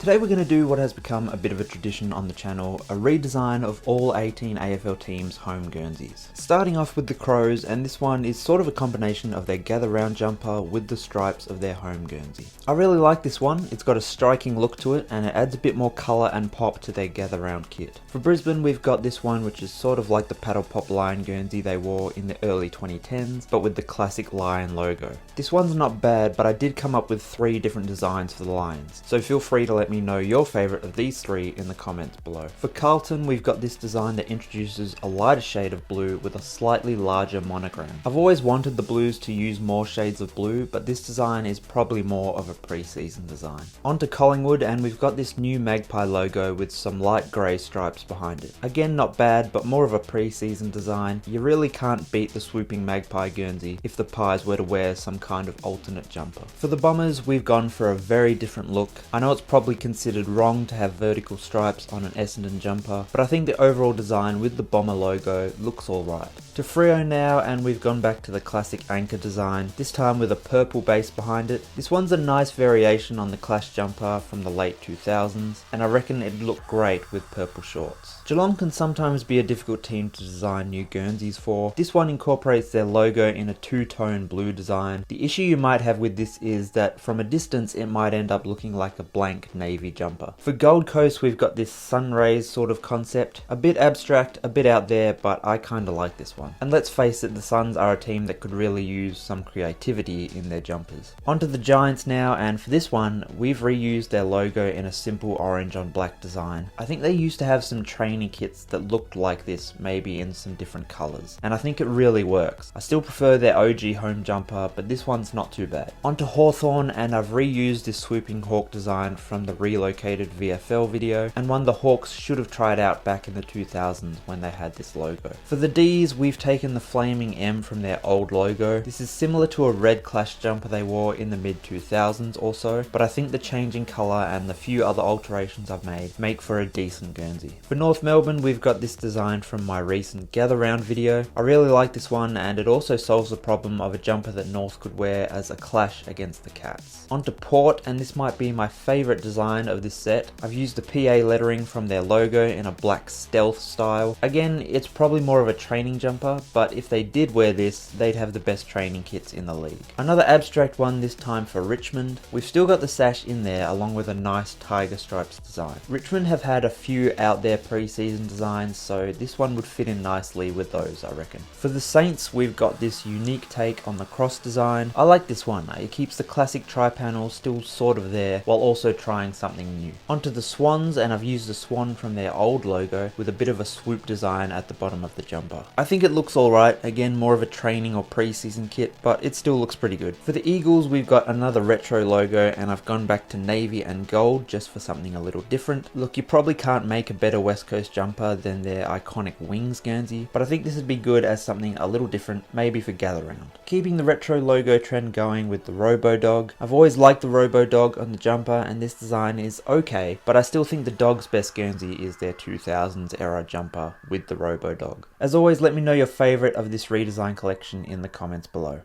Today we're going to do what has become a bit of a tradition on the channel, a redesign of all 18 AFL teams' home Guernseys. Starting off with the Crows, and this one is sort of a combination of their gather round jumper with the stripes of their home Guernsey. I really like this one, it's got a striking look to it and it adds a bit more colour and pop to their gather round kit. For Brisbane we've got this one which is sort of like the paddle pop lion Guernsey they wore in the early 2010s, but with the classic lion logo. This one's not bad, but I did come up with 3 different designs for the lions, so feel free to let me know your favourite of these 3 in the comments below. For Carlton we've got this design that introduces a lighter shade of blue with a slightly larger monogram. I've always wanted the Blues to use more shades of blue, but this design is probably more of a pre-season design. On to Collingwood, and we've got this new magpie logo with some light grey stripes behind it. Again, not bad, but more of a pre-season design. You really can't beat the swooping magpie Guernsey if the Pies were to wear some kind of alternate jumper. For the Bombers we've gone for a very different look. I know it's probably considered wrong to have vertical stripes on an Essendon jumper, but I think the overall design with the Bomber logo looks alright. To Freo now, and we've gone back to the classic anchor design, this time with a purple base behind it. This one's a nice variation on the Clash jumper from the late 2000s, and I reckon it'd look great with purple shorts. Geelong can sometimes be a difficult team to design new Guernseys for. This one incorporates their logo in a two-tone blue design. The issue you might have with this is that from a distance it might end up looking like a blank navy jumper. For Gold Coast we've got this sun rays sort of concept, a bit abstract, a bit out there, but I kinda like this one. And let's face it, the Suns are a team that could really use some creativity in their jumpers. Onto the Giants now, and for this one we've reused their logo in a simple orange on black design. I think they used to have some training kits that looked like this, maybe in some different colours, and I think it really works. I still prefer their OG home jumper, but this one's not too bad. Onto Hawthorn, and I've reused this swooping hawk design from the relocated VFL video, and one the Hawks should have tried out back in the 2000s when they had this logo. For the D's we've taken the flaming M from their old logo. This is similar to a red Clash jumper they wore in the mid 2000s also, but I think the change in colour and the few other alterations I've made make for a decent Guernsey. For North Melbourne we've got this design from my recent gather round video. I really like this one, and it also solves the problem of a jumper that North could wear as a clash against the Cats. Onto Port, and this might be my favourite design of this set. I've used the PA lettering from their logo in a black stealth style. Again, it's probably more of a training jumper, but if they did wear this, they'd have the best training kits in the league. Another abstract one this time for Richmond. We've still got the sash in there along with a nice tiger stripes design. Richmond have had a few out there pre-season designs, so this one would fit in nicely with those, I reckon. For the Saints we've got this unique take on the cross design. I like this one. It keeps the classic tri-panel still sort of there while also trying something new. Onto the Swans, and I've used the swan from their old logo with a bit of a swoop design at the bottom of the jumper. I think it looks alright, again more of a training or pre-season kit, but it still looks pretty good. For the Eagles we've got another retro logo, and I've gone back to navy and gold just for something a little different. Look, you probably can't make a better West Coast jumper than their iconic wings Guernsey, but I think this would be good as something a little different, maybe for gather round. Keeping the retro logo trend going with the Robo Dog. I've always liked the Robo Dog on the jumper, and this design is okay, but I still think the Dog's best Guernsey is their 2000s era jumper with the Robo Dog. As always, let me know your favourite of this redesign collection in the comments below.